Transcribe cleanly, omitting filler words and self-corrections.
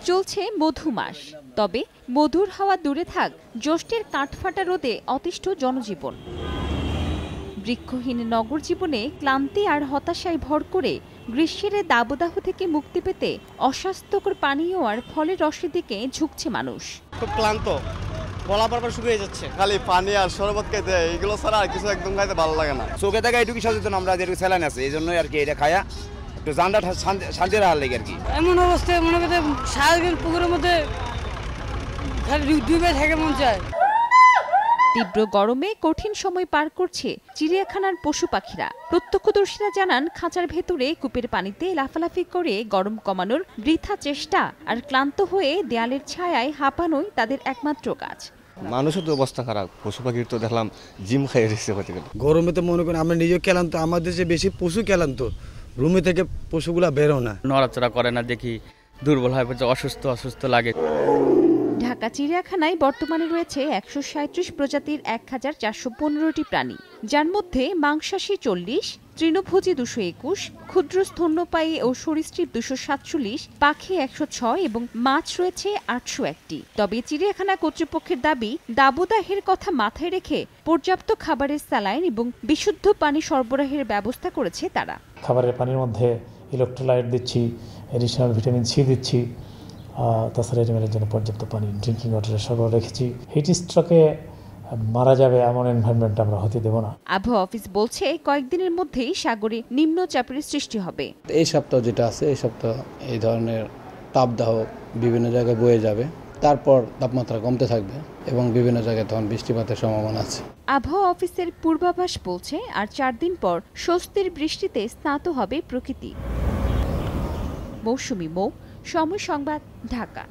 চলছে মধু মাস, তবে মধুর হাওয়া দূরে থাক, জ্যৈষ্ঠের কাঠফাটা রোদে অতিষ্ঠ জনজীবন। বৃক্ষহীন নগর জীবনে ক্লান্তি আর হতাশায় ভর করে গ্রীষ্মের দাবদাহ থেকে মুক্তি পেতে অস্বাস্থ্যকর পানীয় আর ফলের রসের দিকে ঝুঁকছে মানুষ। খুব ক্লান্ত, গলা বারবার শুকিয়ে যাচ্ছে। খালি পানি আর শরবত খেতে, এগুলো ছাড়া আর কিছু একদম খাইতে ভালো লাগে না। চোখে দেখা এটুকু সচেতন আমরা, যেটুকু স্যালাইন আছে এই জন্যই আর কি এটা খায়া একটু জানটা শান্তি রাখার লাগে আর কি। এমন অবস্থায় মনে করতে সারাদিন পুকুরের মধ্যে ডুবে থাকে মন চায়। তীব্র গরমে কঠিন সময় পার করছে চিড়িয়াখানার পশু পাখিরা। প্রত্যক্ষদর্শীরা জানান, খাঁচার ভেতরে কূপের পানিতে লাফালাফি করে গরম কমানোর বৃথা চেষ্টা আর ক্লান্ত হয়ে দেয়ালের ছায়ায় হাঁপানোই তাদের একমাত্র কাজ। মানুষের তো অবস্থা খারাপ, পশু পাখির তো দেখলাম জিম খাইয়ে রেখেছে হতে গেলে। গরমে তো মনে করেন আমরা নিজেও ক্লান্ত, আমাদের যে বেশি পশু ক্লান্ত, রুমে থেকে পশুগুলা বেরো না, নড়াচড়া করে না, দেখি দুর্বল হয়ে পড়ছে, অসুস্থ লাগে। ঢাকা চিড়িয়াখানায় বর্তমানে রয়েছে ১৩৭ প্রজাতির ১,৪১৫টি প্রাণী, যার মধ্যে মাংসাশী ৪০, তৃণভোজী ২২১, ক্ষুদ্র স্তন্যপায়ী ও সরীসৃপ ২৪৭, পাখি ১০৬ এবং মাছ রয়েছে ৮০১টি। তবে চিড়িয়াখানা কর্তৃপক্ষের দাবি, দাবদাহের কথা মাথায় রেখে পর্যাপ্ত খাবারের স্যালাইন এবং বিশুদ্ধ পানি সরবরাহের ব্যবস্থা করেছে তারা। খাবারের পানির মধ্যে ইলেকট্রোলাইট দিচ্ছি, এডিশনাল ভিটামিন সি দিচ্ছি, তাছাড়া এনিমেলের জন্য পর্যাপ্ত পানি, ড্রিঙ্কিং ওয়াটারের সরবরাহ রেখেছি। হিট স্ট্রোকে মারা যাবে এমন এনভায়রনমেন্ট আমরা হতে দেব না। আবহাওয়া অফিস বলছে, কয়েকদিনের মধ্যেই সাগরে নিম্নচাপের সৃষ্টি হবে। এই সপ্তাহ যেটা আছে, এই সপ্তাহ এই ধরনের তাপদাহ বিভিন্ন জায়গায় বয়ে যাবে, তারপর তাপমাত্রা কমতে থাকবে এবং বিভিন্ন জায়গায় তখন বৃষ্টিপাতের সম্ভাবনা আছে। আবহাওয়া অফিসের পূর্বাভাস বলছে, আর ৪ দিন পর স্বস্তির বৃষ্টিতে স্নাত হবে প্রকৃতি। মৌসুমী মৌ, সময় সংবাদ, ঢাকা।